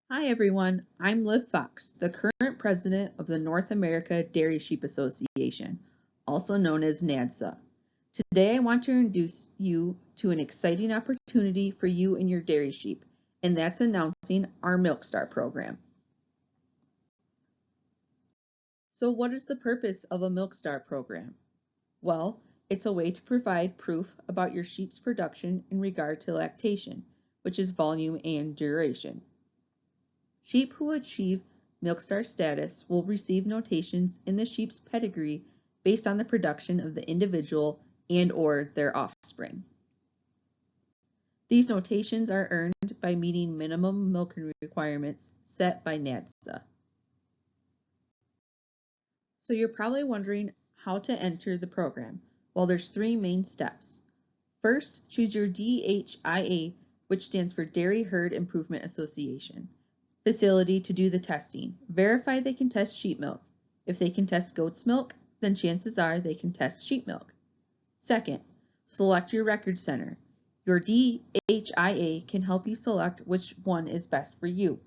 Hi everyone, I'm Liv Fox, the current president of the North America Dairy Sheep Association, also known as NADSA. Today I want to introduce you to an exciting opportunity for you and your dairy sheep, and that's announcing our MilkStar program. So what is the purpose of a MilkStar program? Well, it's a way to provide proof about your sheep's production in regard to lactation, which is volume and duration. Sheep who achieve MilkStar status will receive notations in the sheep's pedigree based on the production of the individual and/or their offspring. These notations are earned by meeting minimum milking requirements set by NADSA. So you're probably wondering how to enter the program. Well, there's three main steps. First, choose your DHIA, which stands for Dairy Herd Improvement Association, facility to do the testing. Verify they can test sheep milk. If they can test goat's milk, then chances are they can test sheep milk. Second, select your record center. Your DHIA can help you select which one is best for you.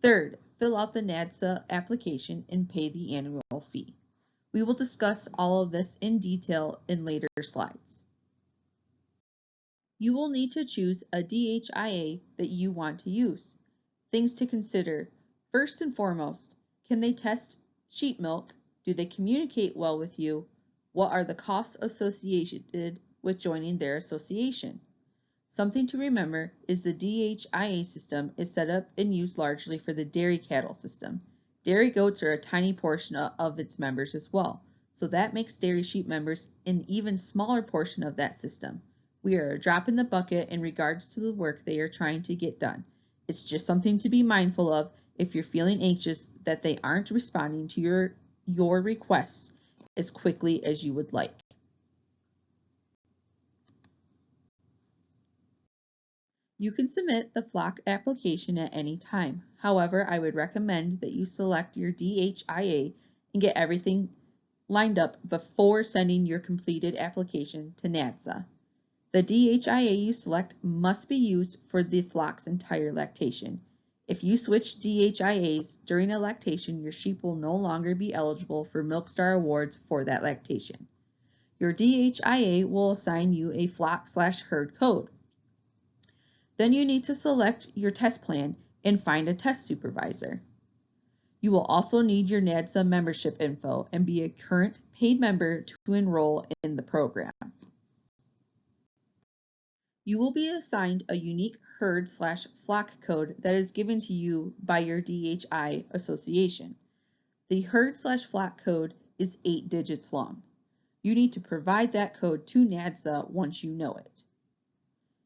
Third, fill out the NADSA application and pay the annual fee. We will discuss all of this in detail in later slides. You will need to choose a DHIA that you want to use. Things to consider. First and foremost, can they test sheep milk? Do they communicate well with you? What are the costs associated with joining their association? Something to remember is the DHIA system is set up and used largely for the dairy cattle system. Dairy goats are a tiny portion of its members as well, so that makes dairy sheep members an even smaller portion of that system. We are a drop in the bucket in regards to the work they are trying to get done. It's just something to be mindful of if you're feeling anxious that they aren't responding to your requests as quickly as you would like. You can submit the flock application at any time. However, I would recommend that you select your DHIA and get everything lined up before sending your completed application to NADSA. The DHIA you select must be used for the flock's entire lactation. If you switch DHIAs during a lactation, your sheep will no longer be eligible for MilkStar awards for that lactation. Your DHIA will assign you a flock/herd code. Then you need to select your test plan and find a test supervisor. You will also need your NADSA membership info and be a current paid member to enroll in the program. You will be assigned a unique herd/flock code that is given to you by your DHI association. The herd/flock code is 8 digits long. You need to provide that code to NADSA once you know it.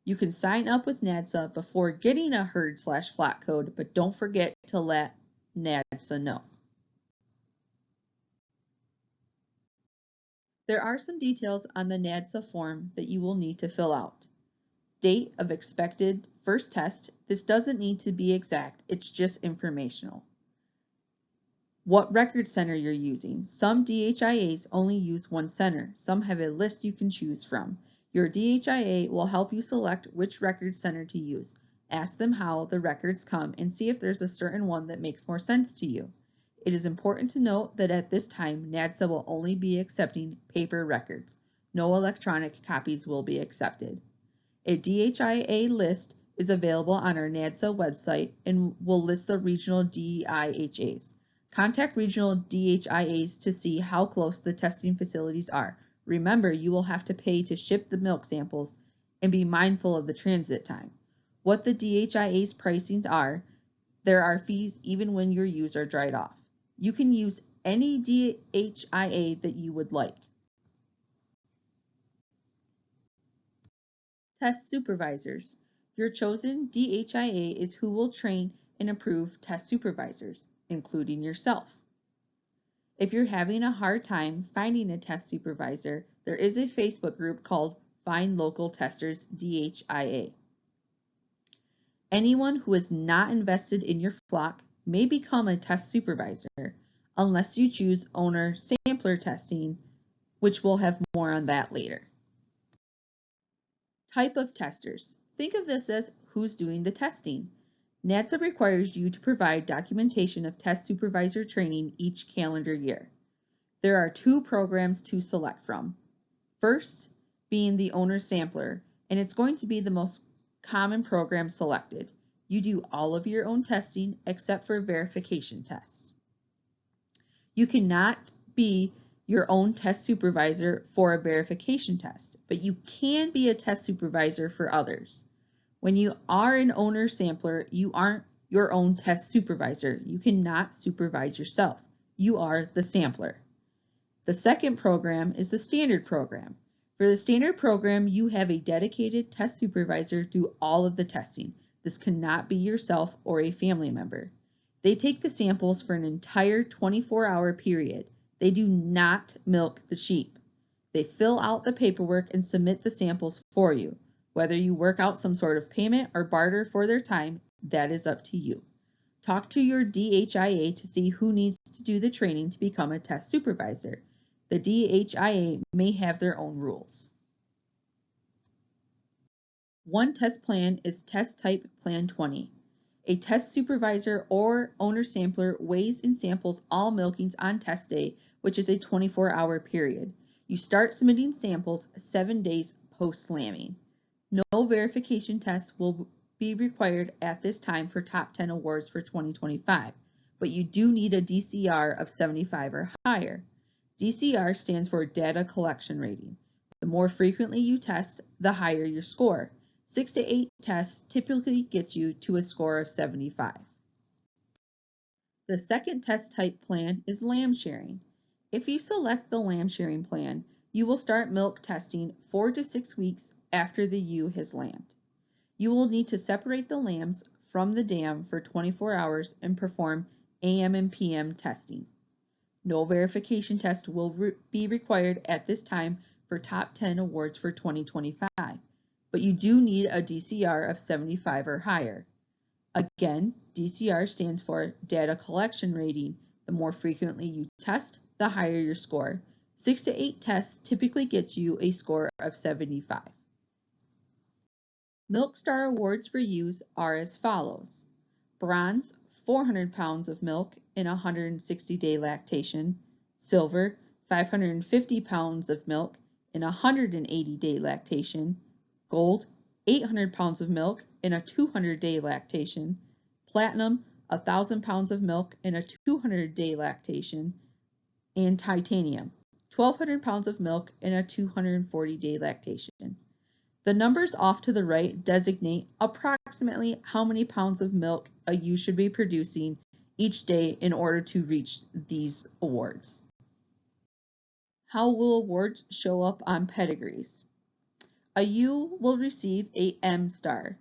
You can sign up with NADSA before getting a herd/flock code, but don't forget to let NADSA know. There are some details on the NADSA form that you will need to fill out. Date of expected first test. This doesn't need to be exact, it's just informational. What record center you're using. Some DHIAs only use one center. Some have a list you can choose from. Your DHIA will help you select which record center to use. Ask them how the records come and see if there's a certain one that makes more sense to you. It is important to note that at this time, NADSA will only be accepting paper records. No electronic copies will be accepted. A DHIA list is available on our NADSA website and will list the regional DIHAs. Contact regional DHIAs to see how close the testing facilities are. Remember, you will have to pay to ship the milk samples and be mindful of the transit time. What the DHIA's pricings are, there are fees even when your ewes are dried off. You can use any DHIA that you would like. Test supervisors. Your chosen DHIA is who will train and approve test supervisors, including yourself. If you're having a hard time finding a test supervisor, there is a Facebook group called Find Local Testers DHIA. Anyone who is not invested in your flock may become a test supervisor unless you choose owner sampler testing, which we'll have more on that later. Type of testers. Think of this as who's doing the testing. NADSA requires you to provide documentation of test supervisor training each calendar year. There are 2 programs to select from. First, being the owner sampler, and it's going to be the most common program selected. You do all of your own testing except for verification tests. You cannot be your own test supervisor for a verification test, but you can be a test supervisor for others. When you are an owner sampler, you aren't your own test supervisor. You cannot supervise yourself. You are the sampler. The second program is the standard program. For the standard program, you have a dedicated test supervisor do all of the testing. This cannot be yourself or a family member. They take the samples for an entire 24-hour period. They do not milk the sheep. They fill out the paperwork and submit the samples for you. Whether you work out some sort of payment or barter for their time, that is up to you. Talk to your DHIA to see who needs to do the training to become a test supervisor. The DHIA may have their own rules. One test plan is Test Type Plan 20. A test supervisor or owner sampler weighs and samples all milkings on test day, which is a 24-hour period. You start submitting samples 7 days post-lambing. No verification tests will be required at this time for Top 10 awards for 2025, but you do need a DCR of 75 or higher. DCR stands for Data Collection Rating. The more frequently you test, the higher your score. 6 to 8 tests typically get you to a score of 75. The second test type plan is lamb sharing. If you select the lamb sharing plan, you will start milk testing 4 to 6 weeks after the ewe has lambed. You will need to separate the lambs from the dam for 24 hours and perform AM and PM testing. No verification test will be required at this time for Top 10 awards for 2025, but you do need a DCR of 75 or higher. Again, DCR stands for Data Collection Rating. The more frequently you test, the higher your score. 6 to 8 tests typically gets you a score of 75. Milk Star awards for ewes are as follows. Bronze, 400 pounds of milk in 160-day lactation. Silver, 550 pounds of milk in 180-day lactation. Gold, 800 pounds of milk in a 200-day lactation. Platinum, 1,000 pounds of milk in a 200-day lactation. And titanium, 1,200 pounds of milk in a 240-day lactation. The numbers off to the right designate approximately how many pounds of milk a ewe should be producing each day in order to reach these awards. How will awards show up on pedigrees? A ewe will receive a M star.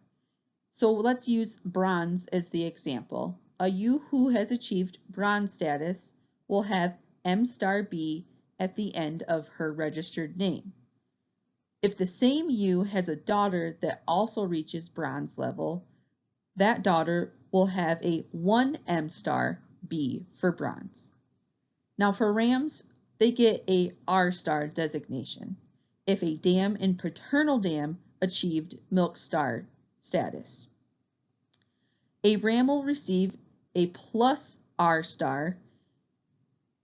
So let's use bronze as the example. A ewe who has achieved bronze status will have M star B at the end of her registered name. If the same ewe has a daughter that also reaches bronze level, that daughter will have a 1M star B for bronze. Now for rams, they get a R star designation if a dam and paternal dam achieved milk star status. A ram will receive a plus R star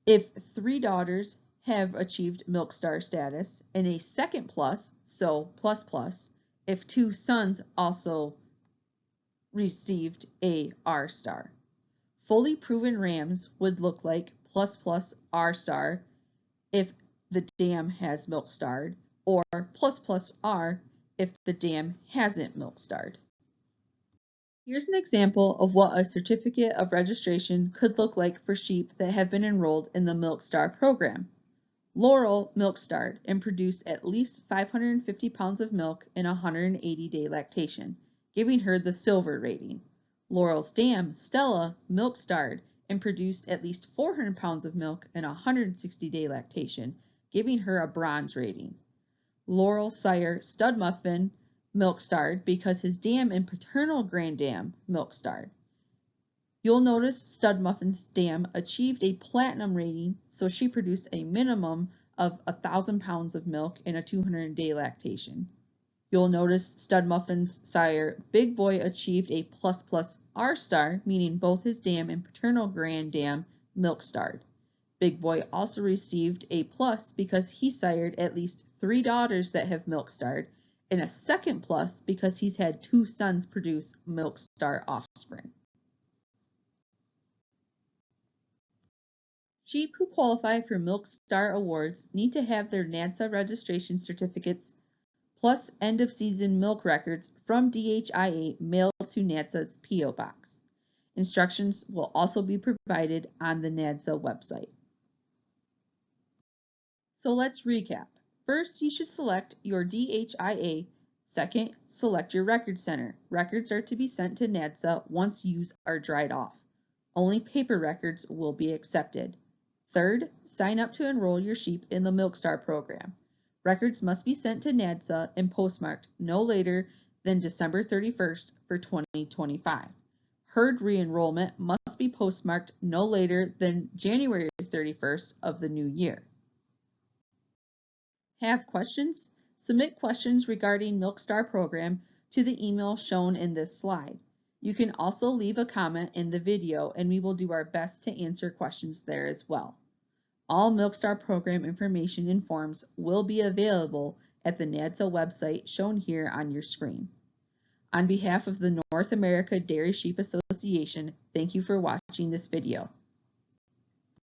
if 3 daughters have achieved milk star status, and a second plus, so plus plus, if 2 sons also received a R star. Fully proven rams would look like plus plus R star if the dam has milk starred, or plus plus R if the dam hasn't milk starred. Here's an example of what a certificate of registration could look like for sheep that have been enrolled in the Milk Star program. Laurel milk starred and produced at least 550 pounds of milk in 180-day lactation, giving her the silver rating. Laurel's dam, Stella, milk starred and produced at least 400 pounds of milk in 160-day lactation, giving her a bronze rating. Laurel's sire, Stud Muffin, milk starred because his dam and paternal grand dam milk starred. You'll notice Stud Muffin's dam achieved a platinum rating, so she produced a minimum of 1,000 pounds of milk in a 200-day lactation. You'll notice Stud Muffin's sire, Big Boy, achieved a ++R star, meaning both his dam and paternal grand dam milk-starred. Big Boy also received a plus because he sired at least 3 daughters that have milk-starred, and a second plus because he's had 2 sons produce milk-star offspring. Sheep who qualify for Milk Star Awards need to have their NADSA registration certificates plus end-of-season milk records from DHIA mailed to NADSA's P.O. Box. Instructions will also be provided on the NADSA website. So let's recap. First, you should select your DHIA. Second, select your record center. Records are to be sent to NADSA once ewes are dried off. Only paper records will be accepted. Third, sign up to enroll your sheep in the MilkStar program. Records must be sent to NADSA and postmarked no later than December 31st for 2025. Herd re-enrollment must be postmarked no later than January 31st of the new year. Have questions? Submit questions regarding MilkStar program to the email shown in this slide. You can also leave a comment in the video and we will do our best to answer questions there as well. All MilkStar program information and forms will be available at the NADSA website shown here on your screen. On behalf of the North America Dairy Sheep Association, thank you for watching this video.